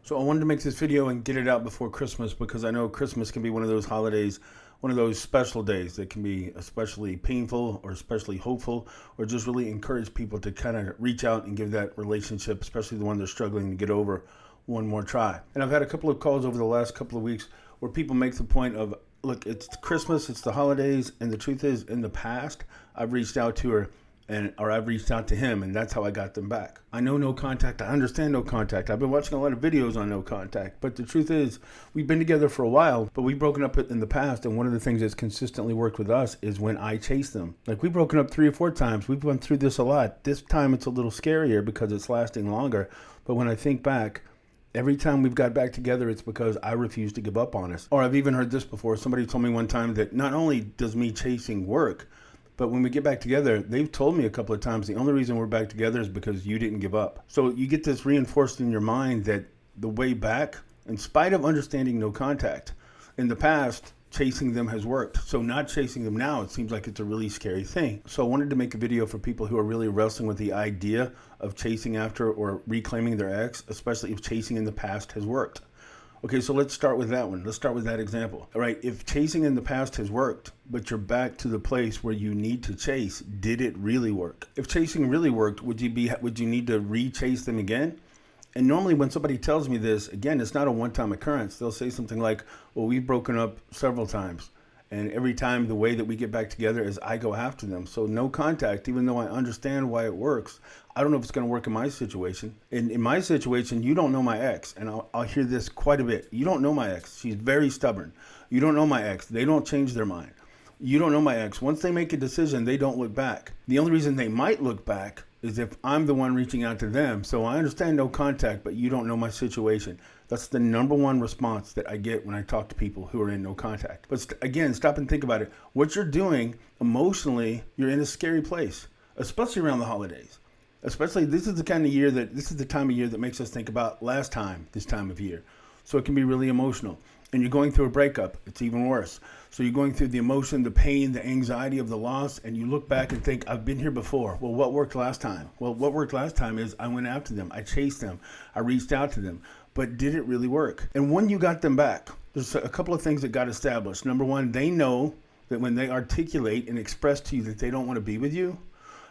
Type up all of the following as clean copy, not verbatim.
So I wanted to make this video and get it out before Christmas because I know Christmas can be one of those holidays, one of those special days that can be especially painful or especially hopeful, or just really encourage people to kind of reach out and give that relationship, especially the one they're struggling to get over, one more try. And I've had a couple of calls over the last couple of weeks where people make the point of, look, it's Christmas, it's the holidays, and the truth is, in the past, I've reached out to her or I've reached out to him, and that's how I got them back. I know no contact. I understand no contact. I've been watching a lot of videos on no contact, but the truth is, we've been together for a while, but we've broken up in the past, and one of the things that's consistently worked with us is when I chase them. Like, we've broken up 3 or 4 times. We've gone through this a lot. This time it's a little scarier because it's lasting longer, but when I think back, every time we've got back together, it's because I refuse to give up on us. Or I've even heard this before. Somebody told me one time that not only does me chasing work, but when we get back together, they've told me a couple of times, the only reason we're back together is because you didn't give up. So you get this reinforced in your mind that the way back, in spite of understanding no contact, in the past, chasing them has worked. So not chasing them now, it seems like it's a really scary thing. So I wanted to make a video for people who are really wrestling with the idea of chasing after or reclaiming their ex, especially if chasing in the past has worked. Okay, so let's start with that one. Let's start with that example. All right, if chasing in the past has worked, but you're back to the place where you need to chase, did it really work? If chasing really worked, would you need to re-chase them again? And normally when somebody tells me this, again, it's not a one-time occurrence. They'll say something like, well, we've broken up several times. And every time the way that we get back together is I go after them. So no contact, even though I understand why it works. I don't know if it's going to work in my situation. In my situation, you don't know my ex. And I'll hear this quite a bit. You don't know my ex. She's very stubborn. You don't know my ex. They don't change their mind. You don't know my ex. Once they make a decision, they don't look back. The only reason they might look back is if I'm the one reaching out to them. So I understand no contact, but you don't know my situation. That's the number one response that I get when I talk to people who are in no contact. But again, stop and think about it. What you're doing emotionally, you're in a scary place, especially around the holidays. Especially this is the time of year that makes us think about this time of year. So it can be really emotional. And you're going through a breakup, it's even worse. So you're going through the emotion, the pain, the anxiety of the loss, and you look back and think, I've been here before. Well, what worked last time? Well, what worked last time is I went after them, I chased them, I reached out to them. But did it really work? And when you got them back, there's a couple of things that got established. Number one, they know that when they articulate and express to you that they don't want to be with you,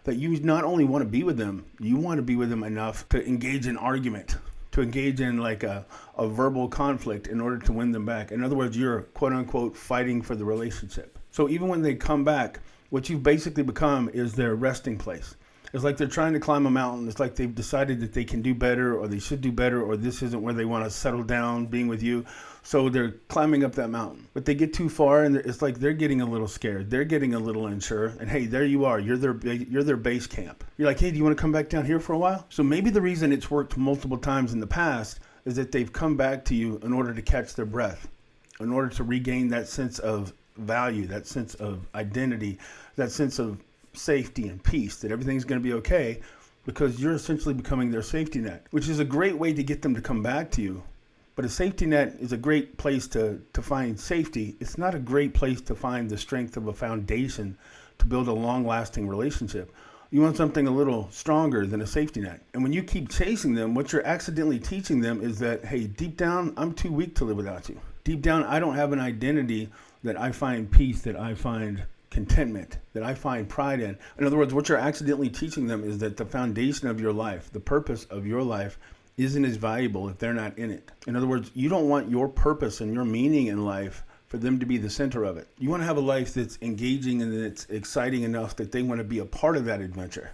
that you not only want to be with them, you want to be with them enough to engage in argument, to engage in like a verbal conflict in order to win them back. In other words, you're quote unquote fighting for the relationship. So even when they come back, what you've basically become is their resting place. It's like they're trying to climb a mountain. It's like they've decided that they can do better, or they should do better, or this isn't where they want to settle down being with you. So they're climbing up that mountain. But they get too far, and it's like they're getting a little scared. They're getting a little unsure. And hey, there you are. You're their base camp. You're like, hey, do you want to come back down here for a while? So maybe the reason it's worked multiple times in the past is that they've come back to you in order to catch their breath, in order to regain that sense of value, that sense of identity, that sense of safety and peace, that everything's going to be okay, because you're essentially becoming their safety net, which is a great way to get them to come back to you. But a safety net is a great place to find safety. It's not a great place to find the strength of a foundation to build a long-lasting relationship. You want something a little stronger than a safety net. And when you keep chasing them, what you're accidentally teaching them is that, hey, deep down, I'm too weak to live without you. Deep down, I don't have an identity that I find peace, that I find contentment, that I find pride in. In other words, what you're accidentally teaching them is that the foundation of your life, the purpose of your life, isn't as valuable if they're not in it. In other words, you don't want your purpose and your meaning in life for them to be the center of it. You want to have a life that's engaging and that's exciting enough that they want to be a part of that adventure.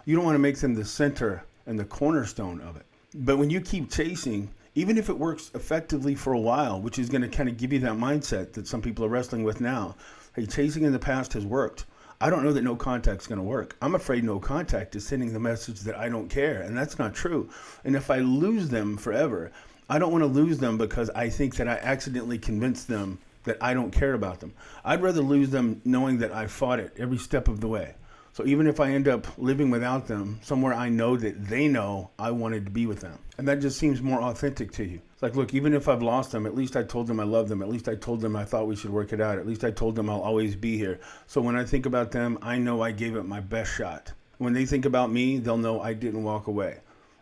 You don't want to make them the center and the cornerstone of it. But when you keep chasing, even if it works effectively for a while, which is going to kind of give you that mindset that some people are wrestling with now, hey, chasing in the past has worked. I don't know that no contact is going to work. I'm afraid no contact is sending the message that I don't care, and that's not true. And if I lose them forever, I don't want to lose them because I think that I accidentally convinced them that I don't care about them. I'd rather lose them knowing that I fought it every step of the way. So even if I end up living without them, somewhere I know that they know I wanted to be with them. And that just seems more authentic to you. It's like, look, even if I've lost them, at least I told them I love them. At least I told them I thought we should work it out. At least I told them I'll always be here. So when I think about them, I know I gave it my best shot. When they think about me, they'll know I didn't walk away.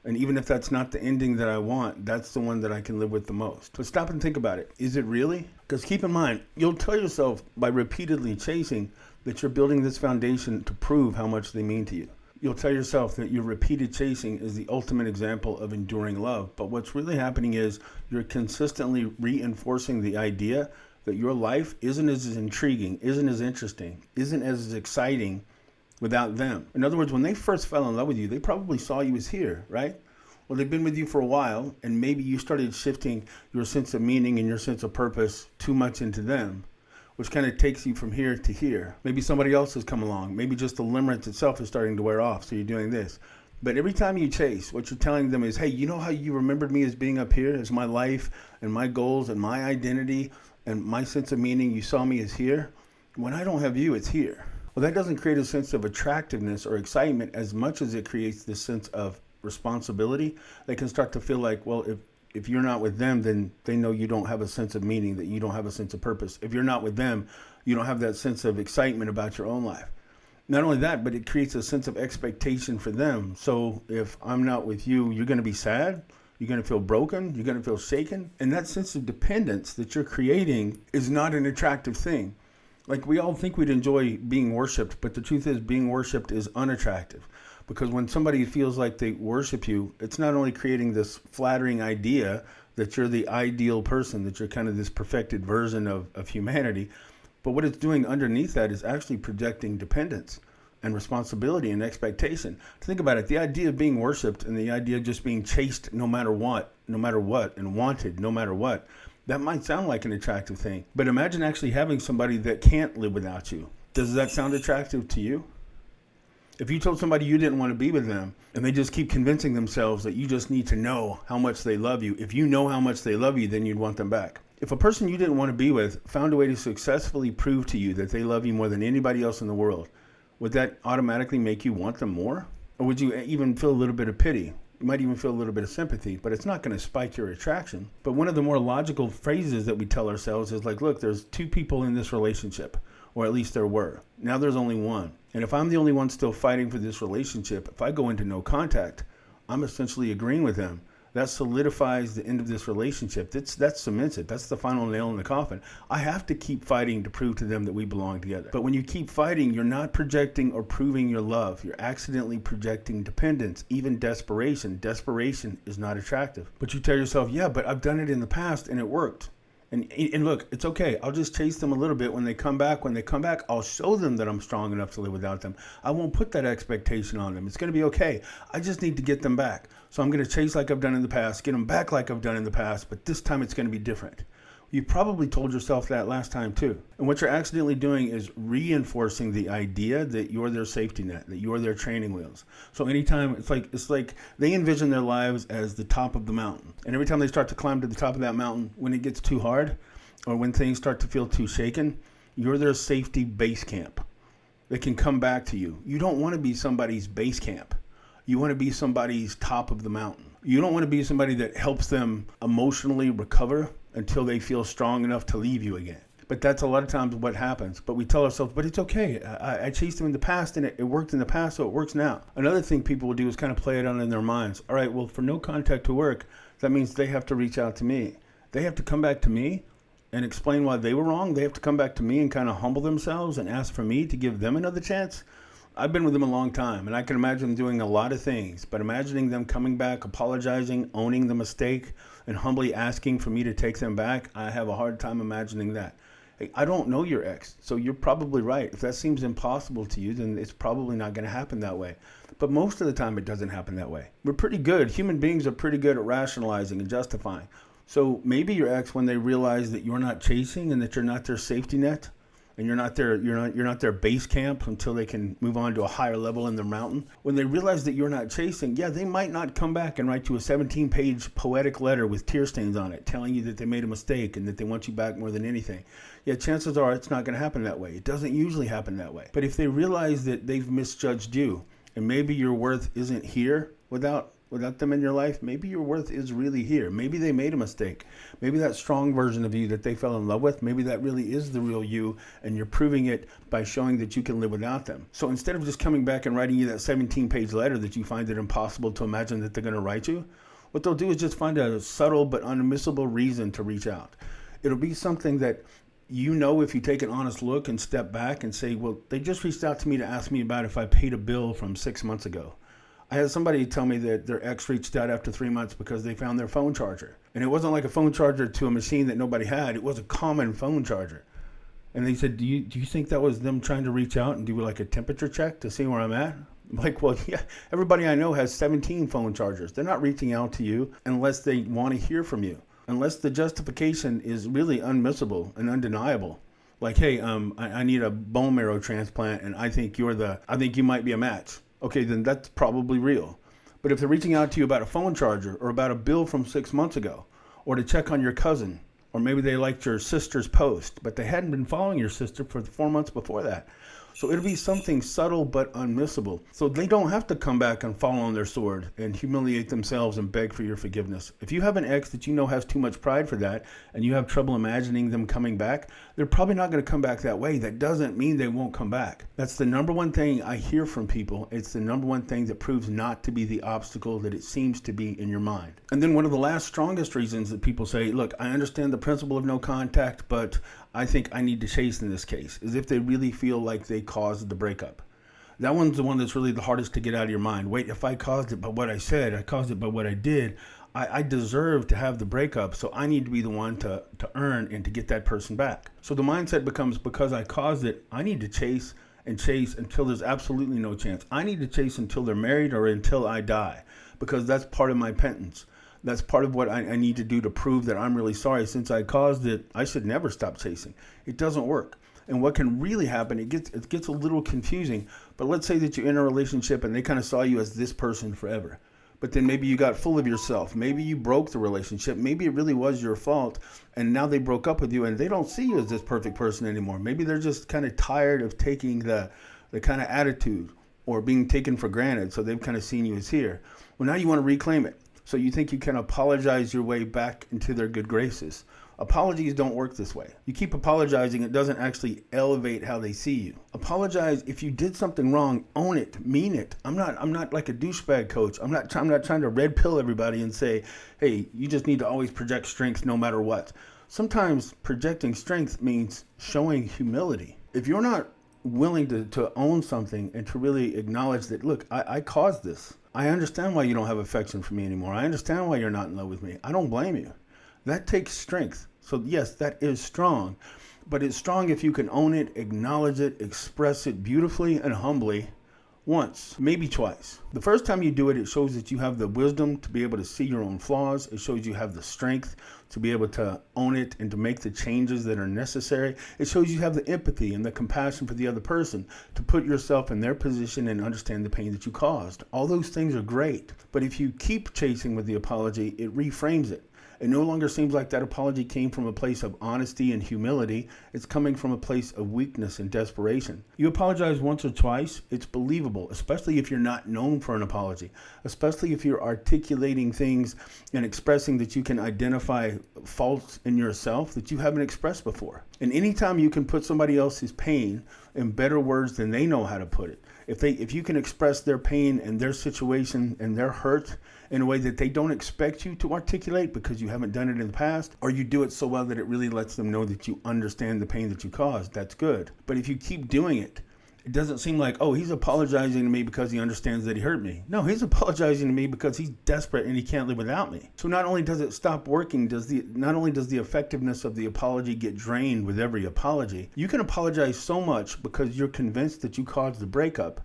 And even if that's not the ending that I want, that's the one that I can live with the most. But stop and think about it. Is it really? Because keep in mind, you'll tell yourself by repeatedly chasing that you're building this foundation to prove how much they mean to you. You'll tell yourself that your repeated chasing is the ultimate example of enduring love. But what's really happening is you're consistently reinforcing the idea that your life isn't as intriguing, isn't as interesting, isn't as exciting without them. In other words, when they first fell in love with you, they probably saw you as here, right? Well, they've been with you for a while, and maybe you started shifting your sense of meaning and your sense of purpose too much into them, which kind of takes you from here to here. Maybe somebody else has come along. Maybe just the limerence itself is starting to wear off, so you're doing this. But every time you chase, what you're telling them is, hey, you know how you remembered me as being up here, as my life and my goals and my identity and my sense of meaning? You saw me as here. When I don't have you, it's here. Well, that doesn't create a sense of attractiveness or excitement as much as it creates this sense of responsibility. They can start to feel like, well, if you're not with them, then they know you don't have a sense of meaning, that you don't have a sense of purpose. If you're not with them, you don't have that sense of excitement about your own life. Not only that, but it creates a sense of expectation for them. So if I'm not with you, you're going to be sad. You're going to feel broken. You're going to feel shaken. And that sense of dependence that you're creating is not an attractive thing. Like, we all think we'd enjoy being worshipped, but the truth is being worshipped is unattractive. Because when somebody feels like they worship you, it's not only creating this flattering idea that you're the ideal person, that you're kind of this perfected version of humanity, but what it's doing underneath that is actually projecting dependence and responsibility and expectation. Think about it. The idea of being worshipped and the idea of just being chased no matter what, and wanted no matter what, that might sound like an attractive thing. But imagine actually having somebody that can't live without you. Does that sound attractive to you? If you told somebody you didn't want to be with them and they just keep convincing themselves that you just need to know how much they love you, if you know how much they love you, then you'd want them back. If a person you didn't want to be with found a way to successfully prove to you that they love you more than anybody else in the world, would that automatically make you want them more? Or would you even feel a little bit of pity? You might even feel a little bit of sympathy, but it's not going to spike your attraction. But one of the more logical phrases that we tell ourselves is like, look, there's two people in this relationship, or at least there were. Now there's only one. And if I'm the only one still fighting for this relationship, if I go into no contact, I'm essentially agreeing with them. That solidifies the end of this relationship. That cements it. That's the final nail in the coffin. I have to keep fighting to prove to them that we belong together. But when you keep fighting, you're not projecting or proving your love. You're accidentally projecting dependence, even desperation. Desperation is not attractive. But you tell yourself, yeah, but I've done it in the past and it worked. And look, it's okay. I'll just chase them a little bit when they come back. When they come back, I'll show them that I'm strong enough to live without them. I won't put that expectation on them. It's going to be okay. I just need to get them back. So I'm going to chase like I've done in the past, get them back like I've done in the past, but this time it's going to be different. You probably told yourself that last time too. And what you're accidentally doing is reinforcing the idea that you're their safety net, that you're their training wheels. So anytime, it's like they envision their lives as the top of the mountain. And every time they start to climb to the top of that mountain, when it gets too hard or when things start to feel too shaken, you're their safety base camp. They can come back to you. You don't want to be somebody's base camp. You want to be somebody's top of the mountain. You don't want to be somebody that helps them emotionally recover until they feel strong enough to leave you again. But that's a lot of times what happens. But we tell ourselves, but it's okay. I chased them in the past and it worked in the past, so it works now. Another thing people will do is kind of play it on in their minds. All right, well, for no contact to work, that means they have to reach out to me. They have to come back to me and explain why they were wrong. They have to come back to me and kind of humble themselves and ask for me to give them another chance. I've been with them a long time, and I can imagine them doing a lot of things, but imagining them coming back, apologizing, owning the mistake, and humbly asking for me to take them back, I have a hard time imagining that. Hey, I don't know your ex, so you're probably right. If that seems impossible to you, then it's probably not going to happen that way. But most of the time, it doesn't happen that way. We're pretty good. Human beings are pretty good at rationalizing and justifying. So maybe your ex, when they realize that you're not chasing and that you're not their safety net, and you're not their base camp until they can move on to a higher level in their mountain. When they realize that you're not chasing, yeah, they might not come back and write you a 17-page poetic letter with tear stains on it, telling you that they made a mistake and that they want you back more than anything. Yeah, chances are it's not going to happen that way. It doesn't usually happen that way. But if they realize that they've misjudged you, and maybe your worth isn't here without without them in your life, maybe your worth is really here. Maybe they made a mistake. Maybe that strong version of you that they fell in love with, maybe that really is the real you, and you're proving it by showing that you can live without them. So instead of just coming back and writing you that 17-page letter that you find it impossible to imagine that they're going to write you, what they'll do is just find a subtle but unmissable reason to reach out. It'll be something that if you take an honest look and step back and say, well, they just reached out to me to ask me about if I paid a bill from 6 months ago. I had somebody tell me that their ex reached out after 3 months because they found their phone charger. And it wasn't like a phone charger to a machine that nobody had. It was a common phone charger. And they said, do you think that was them trying to reach out and do like a temperature check to see where I'm at? I'm like, well, yeah, everybody I know has 17 phone chargers. They're not reaching out to you unless they want to hear from you. Unless the justification is really unmissable and undeniable. Like, hey, I need a bone marrow transplant and I think you might be a match. Okay, then that's probably real. But if they're reaching out to you about a phone charger or about a bill from 6 months ago, or to check on your cousin, or maybe they liked your sister's post, but they hadn't been following your sister for 4 months before that. So it'll be something subtle but unmissable. So they don't have to come back and fall on their sword and humiliate themselves and beg for your forgiveness. If you have an ex that you know has too much pride for that and you have trouble imagining them coming back, they're probably not going to come back that way. That doesn't mean they won't come back. That's the number one thing I hear from people. It's the number one thing that proves not to be the obstacle that it seems to be in your mind. And then one of the last strongest reasons that people say, look, I understand the principle of no contact, but I think I need to chase in this case, is if they really feel like they caused the breakup. That one's the one that's really the hardest to get out of your mind. Wait, if I caused it by what I said, I caused it by what I did, I deserve to have the breakup, so I need to be the one to earn and to get that person back. So the mindset becomes, because I caused it, I need to chase and chase until there's absolutely no chance. I need to chase until they're married or until I die, because that's part of my penance. That's part of what I need to do to prove that I'm really sorry. Since I caused it, I should never stop chasing. It doesn't work. And what can really happen, it gets a little confusing, but let's say that you're in a relationship and they kind of saw you as this person forever. But then maybe you got full of yourself. Maybe you broke the relationship. Maybe it really was your fault. And now they broke up with you and they don't see you as this perfect person anymore. Maybe they're just kind of tired of taking the kind of attitude or being taken for granted. So they've kind of seen you as here. Well, now you want to reclaim it. So you think you can apologize your way back into their good graces. Apologies don't work this way. You keep apologizing, it doesn't actually elevate how they see you. Apologize if you did something wrong, own it, mean it. I'm not like a douchebag coach. I'm not trying to red pill everybody and say, hey, you just need to always project strength no matter what. Sometimes projecting strength means showing humility. If you're not willing to own something and to really acknowledge that, look, I caused this. I understand why you don't have affection for me anymore. I understand why you're not in love with me. I don't blame you. That takes strength. So yes, that is strong, but it's strong if you can own it, acknowledge it, express it beautifully and humbly once, maybe twice. The first time you do it, it shows that you have the wisdom to be able to see your own flaws. It shows you have the strength to be able to own it and to make the changes that are necessary. It shows you have the empathy and the compassion for the other person to put yourself in their position and understand the pain that you caused. All those things are great, but if you keep chasing with the apology, it reframes it. It no longer seems like that apology came from a place of honesty and humility. It's coming from a place of weakness and desperation. You apologize once or twice, it's believable, especially if you're not known for an apology, especially if you're articulating things and expressing that you can identify faults in yourself that you haven't expressed before. And anytime you can put somebody else's pain in better words than they know how to put it, if you can express their pain and their situation and their hurt in a way that they don't expect you to articulate because you haven't done it in the past, or you do it so well that it really lets them know that you understand the pain that you caused, that's good. But if you keep doing it, it doesn't seem like, oh, he's apologizing to me because he understands that he hurt me. No, he's apologizing to me because he's desperate and he can't live without me. So not only does it stop working, not only does the effectiveness of the apology get drained with every apology, you can apologize so much because you're convinced that you caused the breakup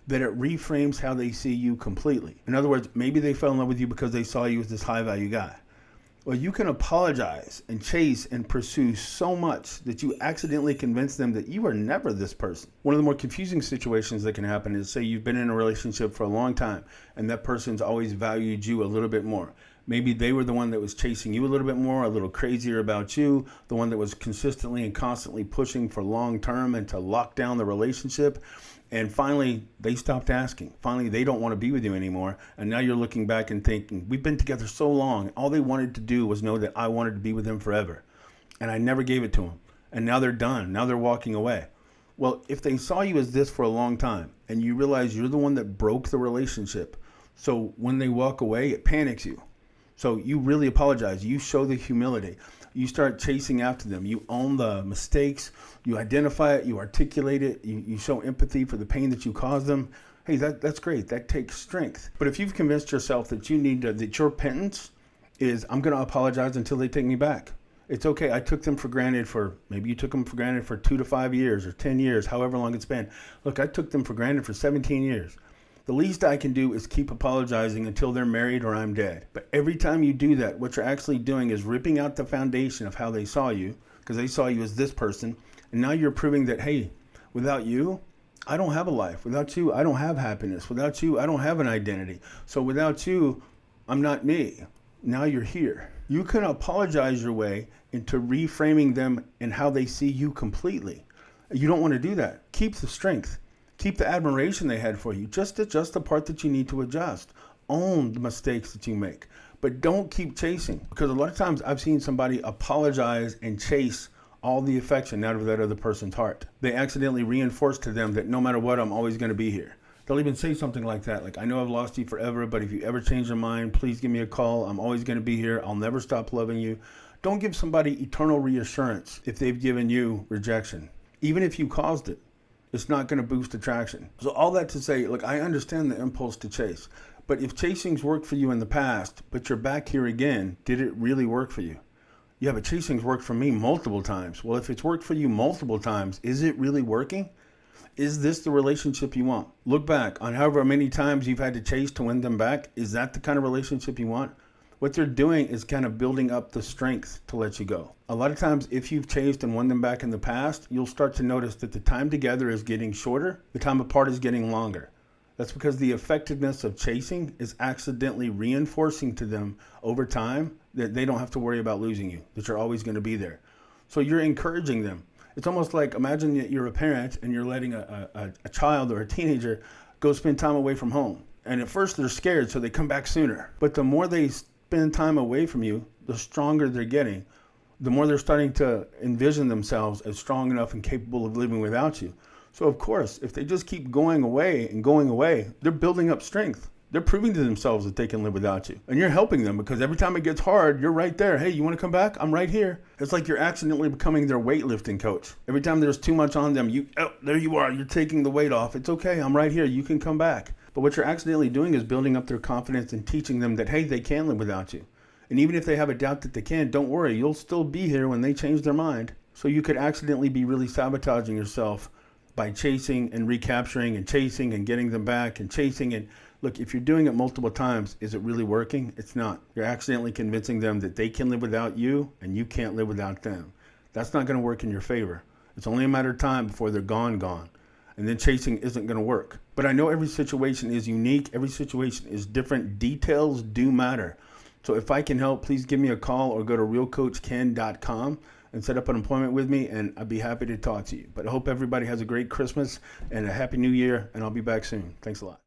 that it reframes how they see you completely. In other words, maybe they fell in love with you because they saw you as this high-value guy. Well, you can apologize and chase and pursue so much that you accidentally convince them that you are never this person. One of the more confusing situations that can happen is, say you've been in a relationship for a long time and that person's always valued you a little bit more. Maybe they were the one that was chasing you a little bit more, a little crazier about you, the one that was consistently and constantly pushing for long term and to lock down the relationship. And finally, they stopped asking. Finally, they don't want to be with you anymore. And now you're looking back and thinking, we've been together so long. All they wanted to do was know that I wanted to be with them forever. And I never gave it to them. And now they're done. Now they're walking away. Well, if they saw you as this for a long time and you realize you're the one that broke the relationship, so when they walk away, it panics you. So you really apologize. You show the humility. You start chasing after them. You own the mistakes. You identify it. You articulate it. You show empathy for the pain that you caused them. Hey, that's great. That takes strength. But if you've convinced yourself that that your penance is, I'm going to apologize until they take me back. It's okay. I took them for granted maybe you took them for granted for 2 to 5 years or 10 years, however long it's been. Look, I took them for granted for 17 years. The least I can do is keep apologizing until they're married or I'm dead. But every time you do that, what you're actually doing is ripping out the foundation of how they saw you, because they saw you as this person. And now you're proving that, hey, without you, I don't have a life. Without you, I don't have happiness. Without you, I don't have an identity. So without you, I'm not me. Now you're here. You can apologize your way into reframing them and how they see you completely. You don't want to do that. Keep the strength. Keep the admiration they had for you. Just adjust the part that you need to adjust. Own the mistakes that you make. But don't keep chasing. Because a lot of times I've seen somebody apologize and chase all the affection out of that other person's heart. They accidentally reinforce to them that no matter what, I'm always going to be here. They'll even say something like that, like, I know I've lost you forever, but if you ever change your mind, please give me a call. I'm always going to be here. I'll never stop loving you. Don't give somebody eternal reassurance if they've given you rejection. Even if you caused it, it's not going to boost attraction. So all that to say, look, I understand the impulse to chase, but if chasing's worked for you in the past, but you're back here again, did it really work for you? Yeah, but chasing's worked for me multiple times. Well, if it's worked for you multiple times, is it really working? Is this the relationship you want? Look back on however many times you've had to chase to win them back. Is that the kind of relationship you want? What they're doing is kind of building up the strength to let you go. A lot of times, if you've chased and won them back in the past, you'll start to notice that the time together is getting shorter, the time apart is getting longer. That's because the effectiveness of chasing is accidentally reinforcing to them over time that they don't have to worry about losing you, that you're always going to be there. So you're encouraging them. It's almost like, imagine that you're a parent and you're letting a child or a teenager go spend time away from home. And at first they're scared, so they come back sooner. But the more they spend time away from you, the stronger they're getting. The more they're starting to envision themselves as strong enough and capable of living without you. So of course, if they just keep going away, they're building up strength. They're proving to themselves that they can live without you. And you're helping them because every time it gets hard, you're right there. Hey, you want to come back? I'm right here. It's like you're accidentally becoming their weightlifting coach. Every time there's too much on them, there you are. You're taking the weight off. It's okay. I'm right here. You can come back. But what you're accidentally doing is building up their confidence and teaching them that, hey, they can live without you. And even if they have a doubt that they can, don't worry. You'll still be here when they change their mind. So you could accidentally be really sabotaging yourself by chasing and recapturing and chasing and getting them back and chasing. And look, if you're doing it multiple times, is it really working? It's not. You're accidentally convincing them that they can live without you and you can't live without them. That's not going to work in your favor. It's only a matter of time before they're gone. And then chasing isn't going to work. But I know every situation is unique. Every situation is different. Details do matter. So if I can help, please give me a call or go to realcoachken.com and set up an appointment with me, and I'd be happy to talk to you. But I hope everybody has a great Christmas and a happy New Year, and I'll be back soon. Thanks a lot.